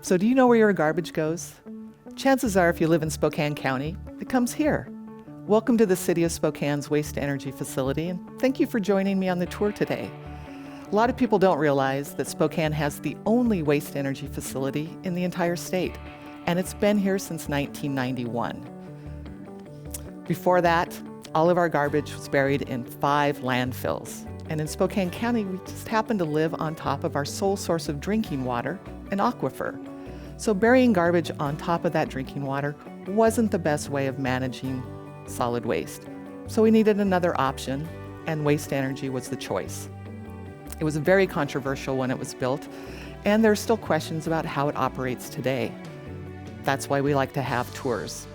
So do you know where your garbage goes? Chances are, if you live in Spokane County, it comes here. Welcome to the City of Spokane's waste-to-energy facility, and thank you for joining me on the tour today. A lot of people don't realize that Spokane has the only waste-to-energy facility in the entire state, and it's been here since 1991. Before that, all of our garbage was buried in 5 landfills. And in Spokane County, we just happen to live on top of our sole source of drinking water, an aquifer. So burying garbage on top of that drinking water wasn't the best way of managing solid waste. So we needed another option, and waste-to-energy was the choice. It was very controversial when it was built, and there are still questions about how it operates today. That's why we like to have tours.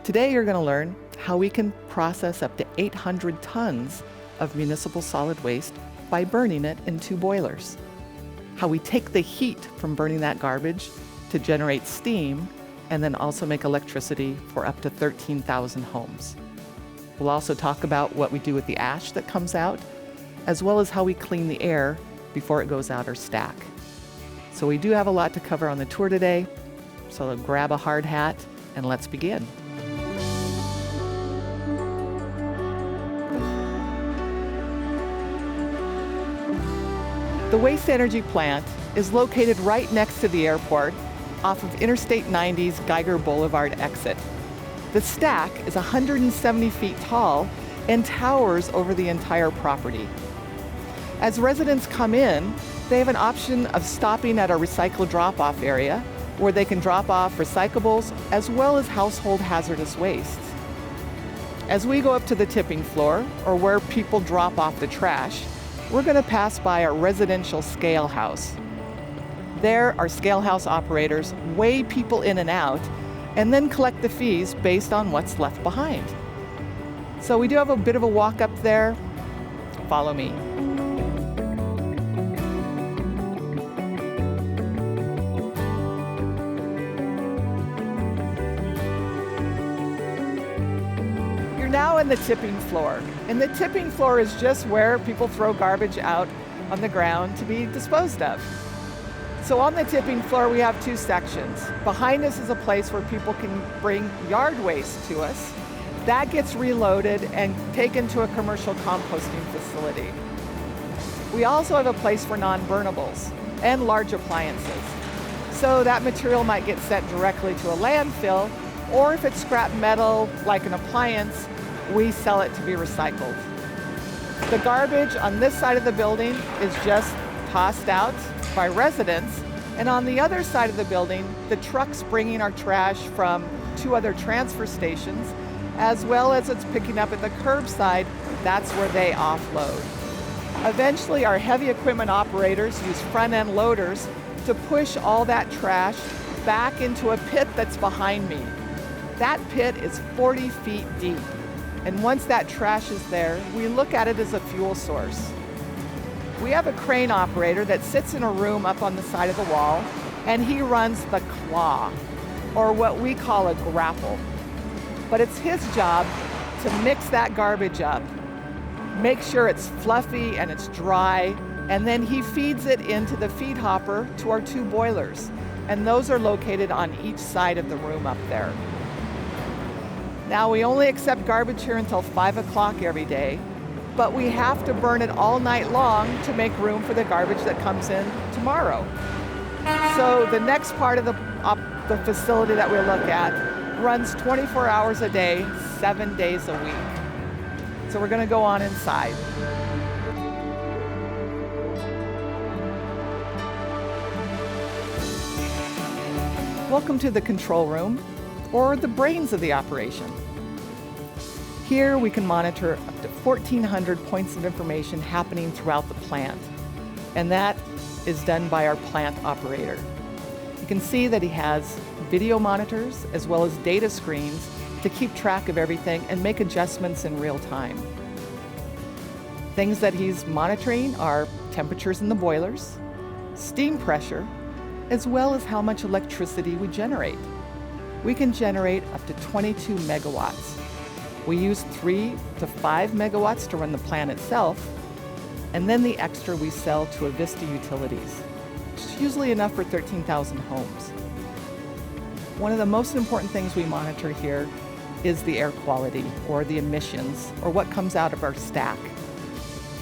Today you're going to learn how we can process up to 800 tons of municipal solid waste by burning it in 2 boilers. How we take the heat from burning that garbage to generate steam and then also make electricity for up to 13,000 homes. We'll also talk about what we do with the ash that comes out, as well as how we clean the air before it goes out our stack. So we do have a lot to cover on the tour today, so grab a hard hat and let's begin. The waste-to-energy plant is located right next to the airport off of Interstate 90's Geiger Boulevard exit. The stack is 170 feet tall and towers over the entire property. As residents come in, they have an option of stopping at a recycle drop-off area where they can drop off recyclables as well as household hazardous wastes. As we go up to the tipping floor, or where people drop off the trash, we're going to pass by our residential scale house. There, our scale house operators weigh people in and out and then collect the fees based on what's left behind. So we do have a bit of a walk up there. Follow me. Now in the tipping floor. And the tipping floor is just where people throw garbage out on the ground to be disposed of. So on the tipping floor, we have 2 sections. Behind us is a place where people can bring yard waste to us. That gets reloaded and taken to a commercial composting facility. We also have a place for non-burnables and large appliances. So that material might get sent directly to a landfill, or if it's scrap metal, like an appliance, we sell it to be recycled. The garbage on this side of the building is just tossed out by residents, and on the other side of the building, the truck's bringing our trash from 2 other transfer stations, as well as it's picking up at the curbside. That's where they offload. Eventually, our heavy equipment operators use front-end loaders to push all that trash back into a pit that's behind me. That pit is 40 feet deep. And once that trash is there, we look at it as a fuel source. We have a crane operator that sits in a room up on the side of the wall, and he runs the claw, or what we call a grapple. But it's his job to mix that garbage up, make sure it's fluffy and it's dry, and then he feeds it into the feed hopper to our 2 boilers. And those are located on each side of the room up there. Now, we only accept garbage here until 5 o'clock every day, but we have to burn it all night long to make room for the garbage that comes in tomorrow. So the next part of the facility that we look at runs 24 hours a day, 7 days a week. So we're going to go on inside. Welcome to the control room, or the brains of the operation. Here we can monitor up to 1,400 points of information happening throughout the plant, and that is done by our plant operator. You can see that he has video monitors as well as data screens to keep track of everything and make adjustments in real time. Things that he's monitoring are temperatures in the boilers, steam pressure, as well as how much electricity we generate. We can generate up to 22 megawatts. We use 3 to 5 megawatts to run the plant itself, and then the extra we sell to Avista Utilities. It's usually enough for 13,000 homes. One of the most important things we monitor here is the air quality, or the emissions, or what comes out of our stack.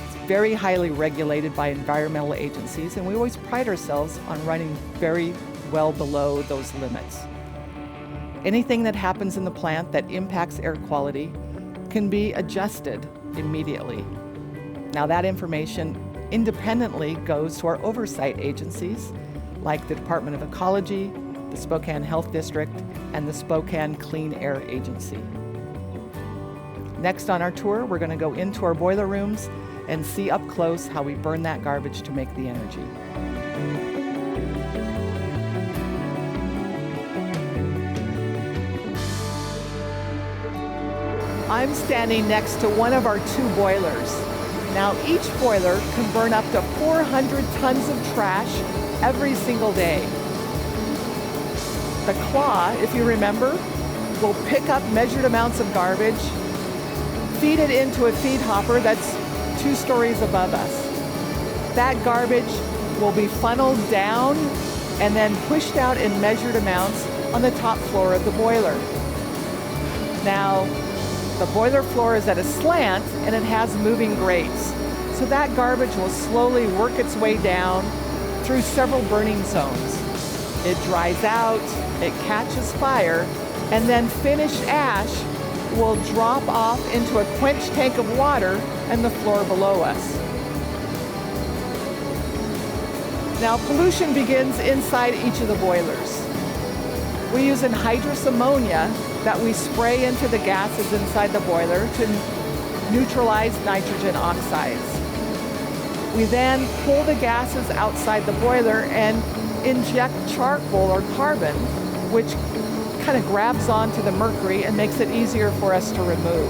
It's very highly regulated by environmental agencies, and we always pride ourselves on running very well below those limits. Anything that happens in the plant that impacts air quality can be adjusted immediately. Now, that information independently goes to our oversight agencies like the Department of Ecology, the Spokane Health District, and the Spokane Clean Air Agency. Next on our tour, we're going to go into our boiler rooms and see up close how we burn that garbage to make the energy. I'm standing next to one of our 2 boilers. Now, each boiler can burn up to 400 tons of trash every single day. The claw, if you remember, will pick up measured amounts of garbage, feed it into a feed hopper that's 2 stories above us. That garbage will be funneled down and then pushed out in measured amounts on the top floor of the boiler. Now, the boiler floor is at a slant and it has moving grates. So that garbage will slowly work its way down through several burning zones. It dries out, it catches fire, and then finished ash will drop off into a quench tank of water and the floor below us. Now, pollution begins inside each of the boilers. We use anhydrous ammonia that we spray into the gases inside the boiler to neutralize nitrogen oxides. We then pull the gases outside the boiler and inject charcoal or carbon, which kind of grabs onto the mercury and makes it easier for us to remove.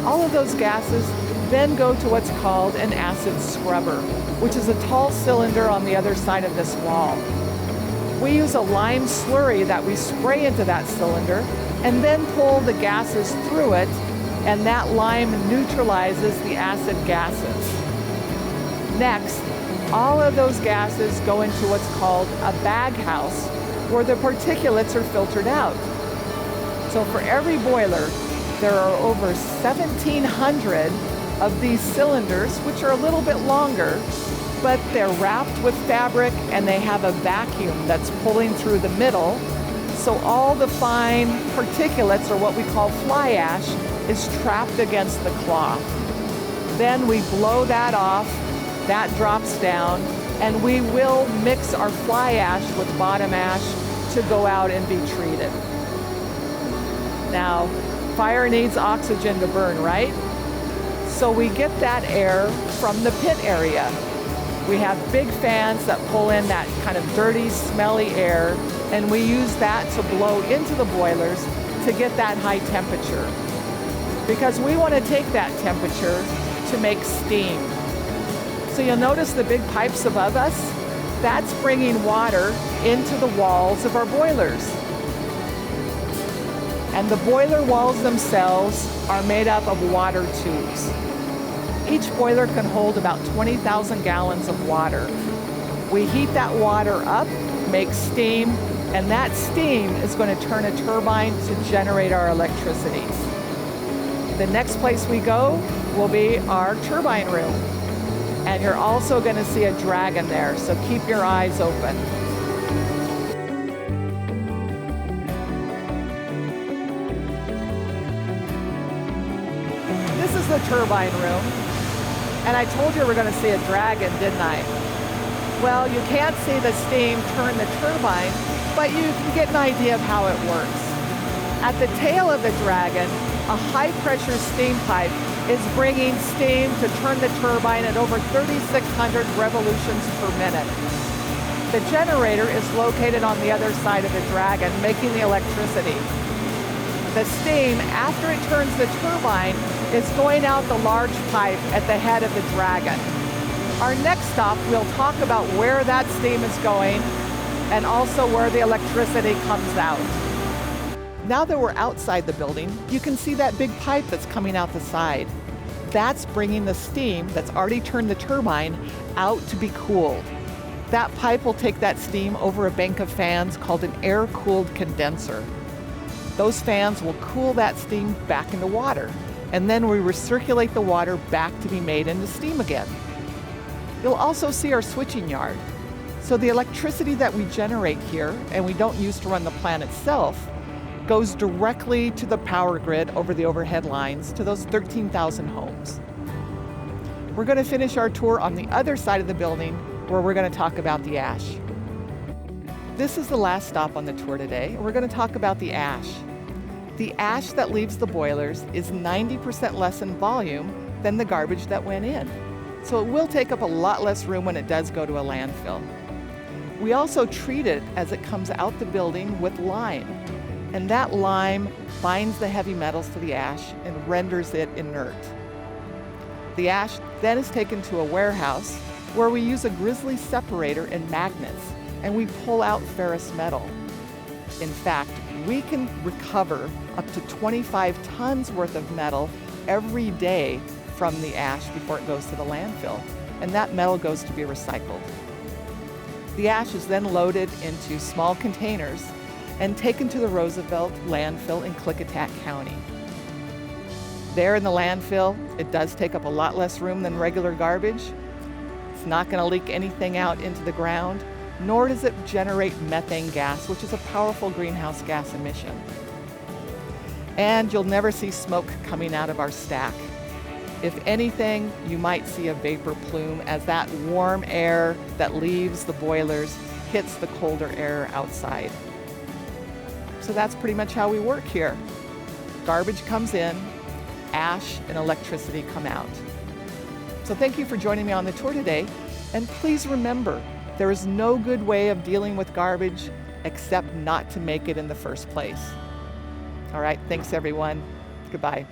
All of those gases then go to what's called an acid scrubber, which is a tall cylinder on the other side of this wall. We use a lime slurry that we spray into that cylinder and then pull the gases through it, and that lime neutralizes the acid gases. Next, all of those gases go into what's called a bag house, where the particulates are filtered out. So for every boiler, there are over 1,700 of these cylinders, which are a little bit longer, but they're wrapped with fabric and they have a vacuum that's pulling through the middle. So all the fine particulates, or what we call fly ash, is trapped against the cloth. Then we blow that off, that drops down, and we will mix our fly ash with bottom ash to go out and be treated. Now, fire needs oxygen to burn, right? So we get that air from the pit area. We have big fans that pull in that kind of dirty, smelly air, and we use that to blow into the boilers to get that high temperature. Because we want to take that temperature to make steam. So you'll notice the big pipes above us, that's bringing water into the walls of our boilers. And the boiler walls themselves are made up of water tubes. Each boiler can hold about 20,000 gallons of water. We heat that water up, make steam, and that steam is going to turn a turbine to generate our electricity. The next place we go will be our turbine room. And you're also going to see a dragon there, so keep your eyes open. This is the turbine room. And I told you we're going to see a dragon, didn't I? Well, you can't see the steam turn the turbine, but you can get an idea of how it works. At the tail of the dragon, a high-pressure steam pipe is bringing steam to turn the turbine at over 3,600 revolutions per minute. The generator is located on the other side of the dragon, making the electricity. The steam, after it turns the turbine, is going out the large pipe at the head of the dragon. Our next stop, we'll talk about where that steam is going and also where the electricity comes out. Now that we're outside the building, you can see that big pipe that's coming out the side. that's bringing the steam that's already turned the turbine out to be cooled. That pipe will take that steam over a bank of fans called an air-cooled condenser. Those fans will cool that steam back into water, and then we recirculate the water back to be made into steam again. You'll also see our switching yard. So the electricity that we generate here, and we don't use to run the plant itself, goes directly to the power grid over the overhead lines to those 13,000 homes. We're going to finish our tour on the other side of the building where we're going to talk about the ash. This is the last stop on the tour today. We're going to talk about the ash. The ash that leaves the boilers is 90% less in volume than the garbage that went in. So it will take up a lot less room when it does go to a landfill. We also treat it as it comes out the building with lime. And that lime binds the heavy metals to the ash and renders it inert. The ash then is taken to a warehouse where we use a grizzly separator and magnets, and we pull out ferrous metal. In fact, we can recover up to 25 tons worth of metal every day from the ash before it goes to the landfill, and that metal goes to be recycled. The ash is then loaded into small containers and taken to the Roosevelt landfill in Klickitat County. There in the landfill, it does take up a lot less room than regular garbage. It's not going to leak anything out into the ground, nor does it generate methane gas, which is a powerful greenhouse gas emission. And you'll never see smoke coming out of our stack. If anything, you might see a vapor plume as that warm air that leaves the boilers hits the colder air outside. So that's pretty much how we work here. Garbage comes in, ash and electricity come out. So thank you for joining me on the tour today. And please remember, there is no good way of dealing with garbage except not to make it in the first place. All right, thanks everyone. Goodbye.